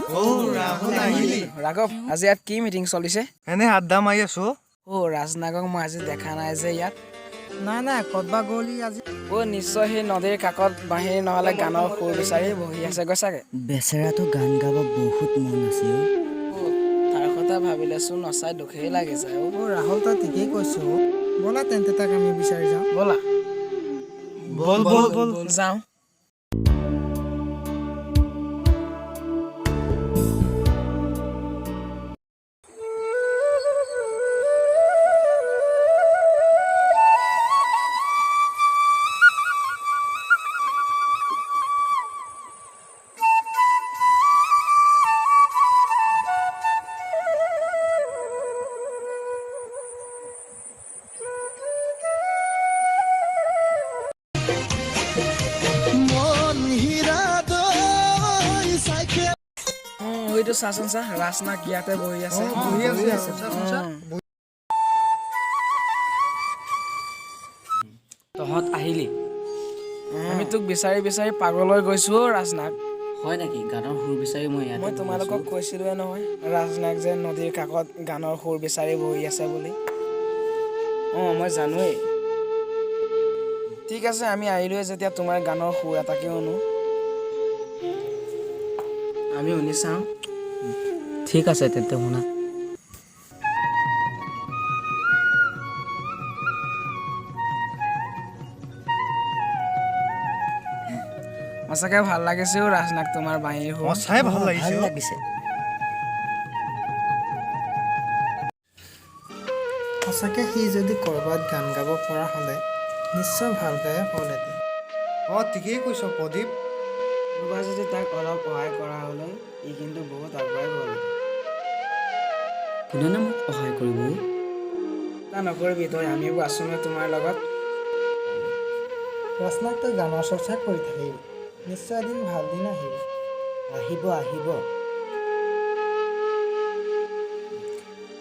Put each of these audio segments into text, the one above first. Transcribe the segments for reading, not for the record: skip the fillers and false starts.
ৰাঘৱ আজি ইয়াত কি মিটিং চলিছে? এনে আড্ডা মাৰি আছো। ৰাজনাগক মই আজি দেখা নাই যে ইয়াত। নাই ক'তবা গ'লি আজি? নিশ্চয় সেই নদীৰ কাষত বাহিৰ নহ'লে গানৰ সুৰ বিচাৰি বহি আছে গৈ চাগে। বেচেৰাটো গান গাব বহুত মন আছে। তাৰ কথা ভাবিলেচোন নচাই দুখেই লাগি যায়। ৰাহুল তই ঠিকেই কৈছ। ব'লা তেন্তে তাক আমি বিচাৰি যাওঁ। ব'লা বল যাওঁ। চাচোন চা ৰাজনাক ইয়াতে বহি আছে। তহঁত আহিলি? আমি তোক বিচাৰি বিচাৰি পাগলৈ গৈছো ৰাজনাক। হয় নেকি? গানৰ সুৰ বিচাৰি মই তোমালোকক কৈছিলোৱে নহয় ৰাজনাক যে নদীৰ কাষত গানৰ সুৰ বিচাৰি বহি আছে বুলি। মই জানোৱেই। ঠিক আছে আমি আহিলোৱে যেতিয়া তোমাৰ গানৰ সুৰ এটাকে শুনো। আমি শুনি চাওঁ। ঠিক আছে তেন্তে শুনা। সঁচাকে ভাল লাগিছে ৰাজনাক তোমাৰ বাঁহীৰ সুৰ। চাই ভাল লাগিছে। সঁচাকে সি যদি ক'ৰবাত গান গাব পৰা হ'লে নিশ্চয় ভাল গায়ক হ'লহেঁতেন। ঠিকেই কৈছ প্ৰদীপ। কোনোবা যদি তাক অলপ সহায় কৰা হ'লে ই কিন্তু বহুত আগুৱাই গ'ল। কোনেনো মোক সহায় কৰিব? নকৰিবি তই, আমিও আছো নহয় তোমাৰ লগত। ৰাজনাক তই গানৰ চৰ্চা কৰি থাকিবি, নিশ্চয় এদিন ভাল দিন আহিব। আহিব।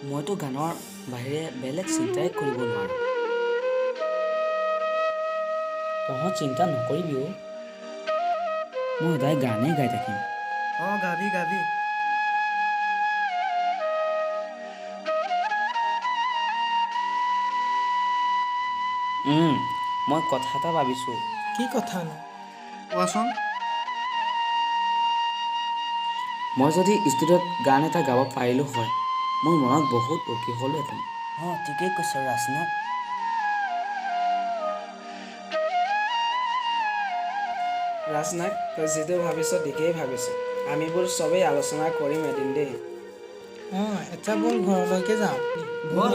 মইতো গানৰ বাহিৰে বেলেগ চিন্তাই কৰিব নোৱাৰোঁ। তহঁত চিন্তা নকৰিবি। মই সদায় গানেই গাই থাকিম। গাবি। মই কথা এটা ভাবিছোঁ। কি কথানো? কোৱাচোন। মই যদি ষ্টুডিঅ'ত গান এটা গাব পাৰিলোঁ হয়, মোৰ মনত বহুত সুখী হ'লোহেঁতেন। ঠিকেই কৈছ ৰাজনাক। ৰাজনাক তই যিটো ভাবিছ ঠিকেই ভাবিছ। আমিবোৰ চবেই আলোচনা কৰিম এদিন দেই। এতিয়া ব'ল ঘৰলৈকে যাওঁ। বল।